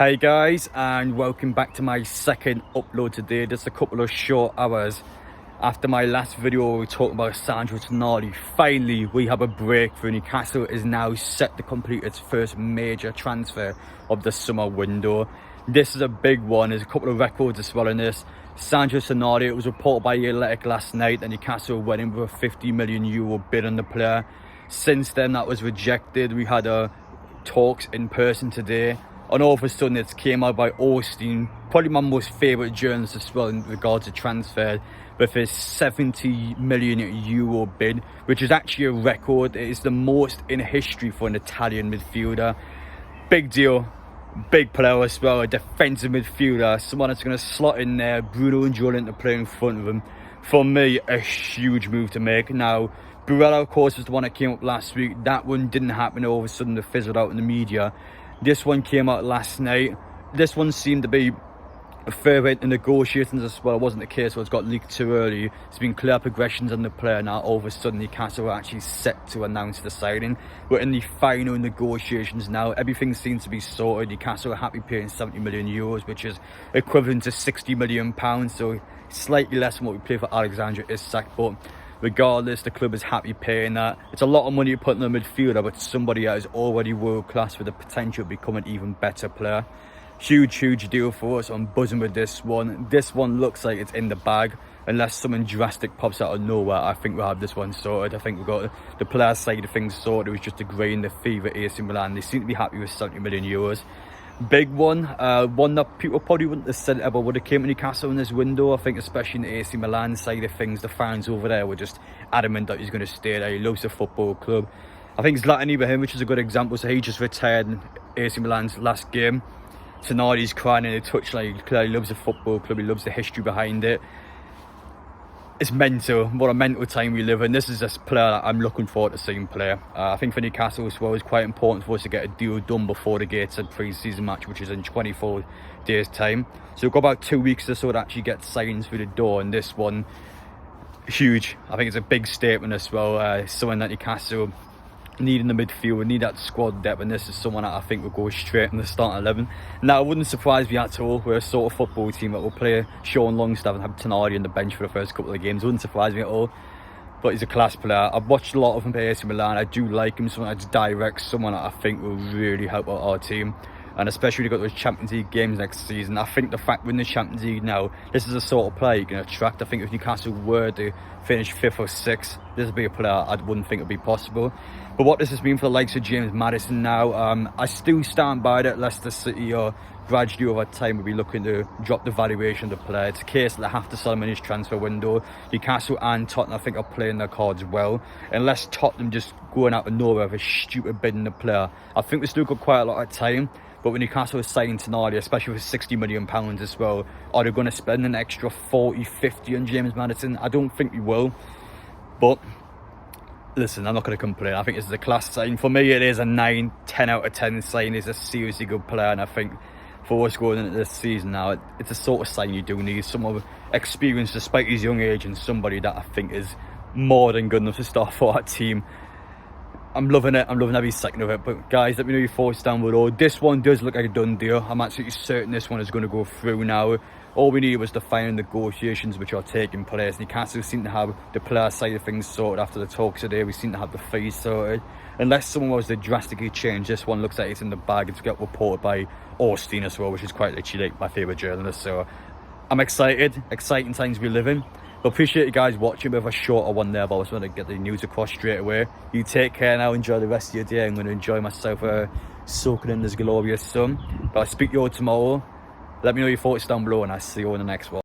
Hey guys, and welcome back to my second upload today. Just a couple of short hours after my last video where we talked about Sandro Tonali. Finally, we have a breakthrough. Newcastle is now set to complete its first major transfer of the summer window. This is a big one. There's a couple of records as well in this. Sandro Tonali, it was reported by The Athletic last night that Newcastle went in with a €50 million bid on the player. Since then, that was rejected. We had talks in person today. And all of a sudden it came out by Austin, probably my most favourite journalist as well in regards to transfer, with his €70 million bid, which is actually a record. It is the most in history for an Italian midfielder. Big deal, big player as well, a defensive midfielder, someone that's going to slot in there, Bruno and Joel to play in front of him. For me, a huge move to make. Now, Barella, of course, was the one that came up last week. That one didn't happen. All of a sudden it fizzled out in the media. This one came out last night. This one seemed to be further into negotiations as well. It wasn't the case where it's got leaked too early. It's been clear progressions on the player. Now all of a sudden Newcastle are actually set to announce the signing. We're in the final negotiations now. Everything seems to be sorted. Newcastle are happy paying €70 million, which is equivalent to £60 million, so slightly less than what we pay for Alexander Isak, but regardless, the club is happy paying that. It's a lot of money to put in a midfielder, but somebody that is already world class with the potential to become an even better player. Huge deal for us. I'm buzzing with this one. This one looks like it's in the bag. Unless something drastic pops out of nowhere, I think we'll have this one sorted. I think we've got the player side of things sorted. It was just agreeing the fee with AC Milan. They seem to be happy with €70 million. Big one, one that people probably wouldn't have said ever would have came to Newcastle in this window. I think especially in the AC Milan side of things, the fans over there were just adamant that he's going to stay there. He loves the football club. I think Zlatan Ibrahimovic is a good example. So he just retired in AC Milan's last game. Tonali's crying in the touchline. He clearly loves the football club. He loves the history behind it. It's mental. What a mental time we live in. This is a player that I'm looking forward to seeing play. I think for Newcastle as well, it's quite important for us to get a deal done before the gates of pre-season match, which is in 24 days' time. So we've got about 2 weeks or so to actually get signings through the door, and this one, huge. I think it's a big statement as well. Someone that Newcastle need in the midfield, we need that squad depth, and this is someone that I think will go straight in the start 11. Now, it wouldn't surprise me at all. We're a sort of football team that will play Sean Longstaff and have Tonali on the bench for the first couple of games. It wouldn't surprise me at all. But he's a class player. I've watched a lot of him play AC Milan. I do like him. Someone that's direct, someone that I think will really help out our team. And especially when we've got those Champions League games next season, I think the fact we're in the Champions League now, this is the sort of player you can attract. I think if Newcastle were to finish 5th or 6th, this would be a player I wouldn't think would be possible. But what this has been for the likes of James Maddison now, I still stand by that Leicester City or gradually over time will be looking to drop the valuation of the player. It's a case that they have to sell him in his transfer window. Newcastle and Tottenham, I think, are playing their cards well. Unless Tottenham just going out of nowhere with a stupid bid in the player, I think we still got quite a lot of time. But when Newcastle is signing Tonali, especially with £60 million as well, are they going to spend an extra 40, 50 on James Maddison? I don't think we will. But listen, I'm not going to complain. I think this is a class sign. For me, it is a 9, 10 out of 10 sign. He's a seriously good player, and I think for us going into this season now, it's a sort of sign you do need. Someone with experience despite his young age, and somebody that I think is more than good enough to start for our team. I'm loving it. I'm loving every second of it. But guys, let me know your thoughts down below. This one does look like a done deal. I'm absolutely certain this one is going to go through now. All we needed was the final negotiations which are taking place. Newcastle seem to have the player side of things sorted after the talks today. We seem to have the fees sorted. Unless someone was to drastically change, this one looks like it's in the bag. It's got reported by Austin as well, which is quite literally like my favourite journalist. So I'm excited. Exciting times we live in. But appreciate you guys watching. A bit of a shorter one there, but I just want to get the news across straight away. You take care now. Enjoy the rest of your day. I'm going to enjoy myself soaking in this glorious sun. But I'll speak to you all tomorrow. Let me know your thoughts down below, and I'll see you in the next one.